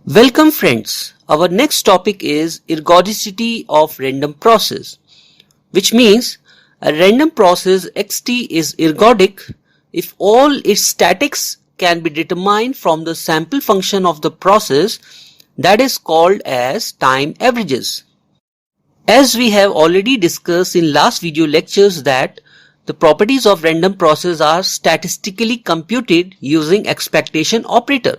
Welcome friends. Our next topic is ergodicity of random process, which means a random process xt is ergodic if all its statics can be determined from the sample function of the process, that is called as time averages. As we have already discussed in last video lectures that the properties of random process are statistically computed using expectation operator.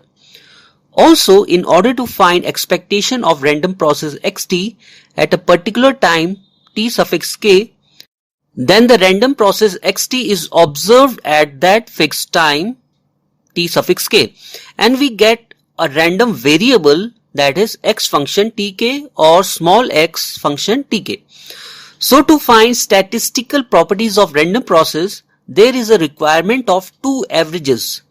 Also, in order to find expectation of random process xt at a particular time t suffix k, then the random process xt is observed at that fixed time t suffix k, and we get a random variable, that is x function tk or small x function tk. So to find statistical properties of random process, there is a requirement of two averages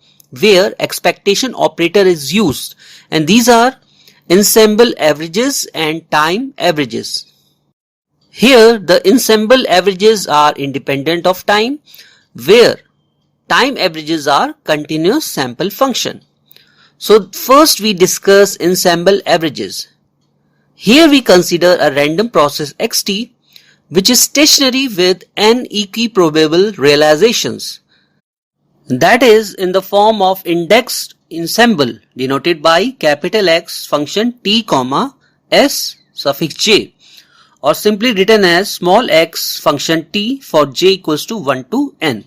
where expectation operator is used, and these are ensemble averages and time averages. Here the ensemble averages are independent of time, where time averages are continuous sample function. So first we discuss ensemble averages. Here we consider a random process xt which is stationary with n equiprobable realizations, that is in the form of indexed ensemble denoted by capital X function t comma s suffix j, or simply written as small x function t for j equals to 1 to n.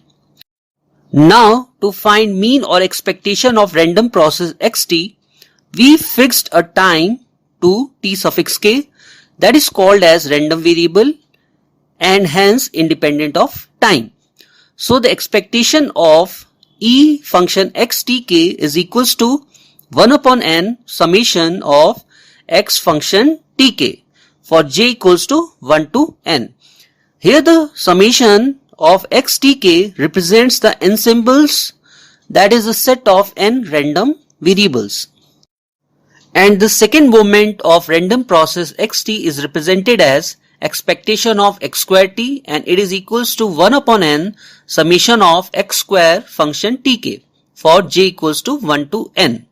Now to find mean or expectation of random process xt, we fixed a time to t suffix k that is called as random variable and hence independent of time. So the expectation of e function xtk is equals to 1 upon n summation of x function tk for j equals to 1 to n. Here the summation of xtk represents the ensembles, that is a set of n random variables. And the second moment of random process xt is represented as expectation of x square t, and it is equals to 1 upon n summation of x square function tk for j equals to 1 to n.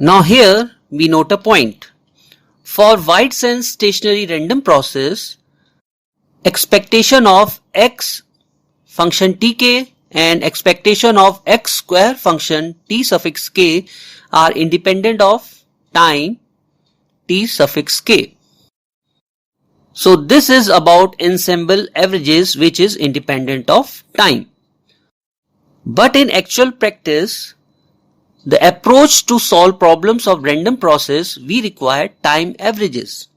Now here we note a point. For wide sense stationary random process, expectation of x function tk and expectation of x square function t suffix k are independent of time t suffix k. So this is about ensemble averages which is independent of time. But in actual practice, the approach to solve problems of random process, we require time averages.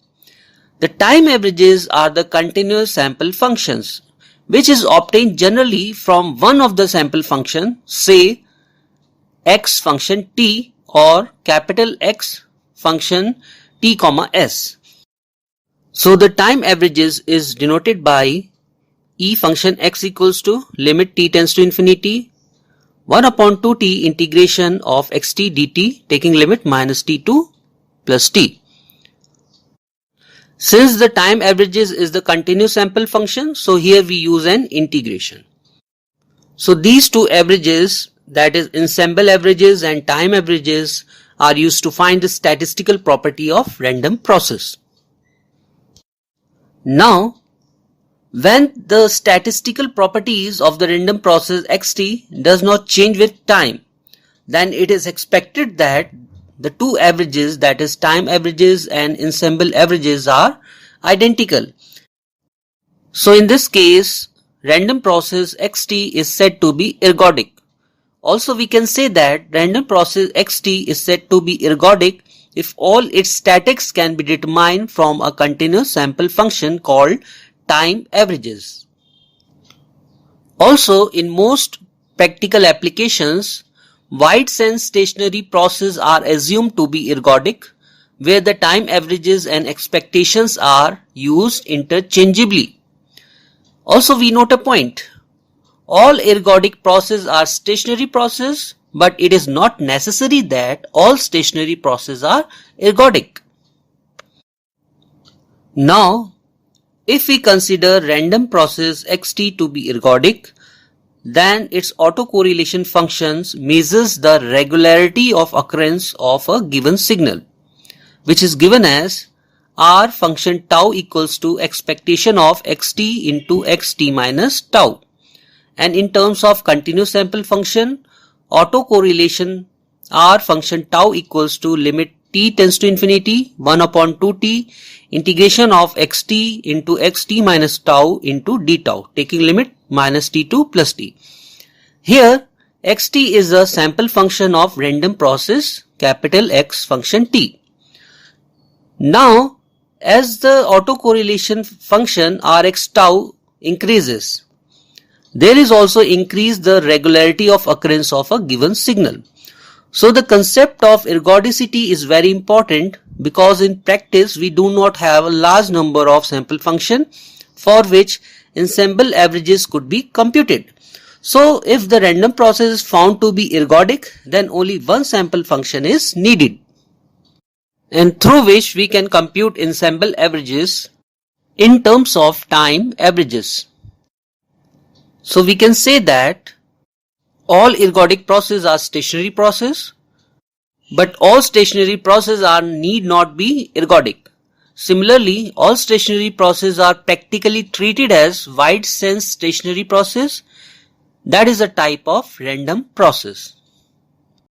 The time averages are the continuous sample functions which is obtained generally from one of the sample function, say x function t or capital X function t comma s. So the time averages is denoted by e function x equals to limit t tends to infinity 1 upon 2t integration of xt dt taking limit minus t to plus t. Since the time averages is the continuous sample function, so here we use an integration. So these two averages, that is ensemble averages and time averages, are used to find the statistical property of random process. Now, when the statistical properties of the random process xt does not change with time, then it is expected that the two averages, that is time averages and ensemble averages, are identical. So in this case, random process xt is said to be ergodic. Also we can say that random process xt is said to be ergodic if all its statics can be determined from a continuous sample function called time averages. Also, in most practical applications, wide sense stationary processes are assumed to be ergodic, where the time averages and expectations are used interchangeably. Also, we note a point. All ergodic processes are stationary processes, but it is not necessary that all stationary processes are ergodic. Now, if we consider random process xt to be ergodic, then its autocorrelation functions measures the regularity of occurrence of a given signal, which is given as R function tau equals to expectation of xt into xt minus tau. And in terms of continuous sample function, autocorrelation R function tau equals to limit t tends to infinity 1 upon 2t integration of xt into xt minus tau into d tau, taking limit minus t to plus t. Here xt is a sample function of random process capital X function t. Now as the autocorrelation function Rx tau increases, there is also increase the regularity of occurrence of a given signal. So the concept of ergodicity is very important because in practice we do not have a large number of sample function for which ensemble averages could be computed. So if the random process is found to be ergodic, then only one sample function is needed, and through which we can compute ensemble averages in terms of time averages. So we can say that all ergodic processes are stationary processes, but all stationary processes need not be ergodic. Similarly, all stationary processes are practically treated as wide sense stationary process, that is a type of random process.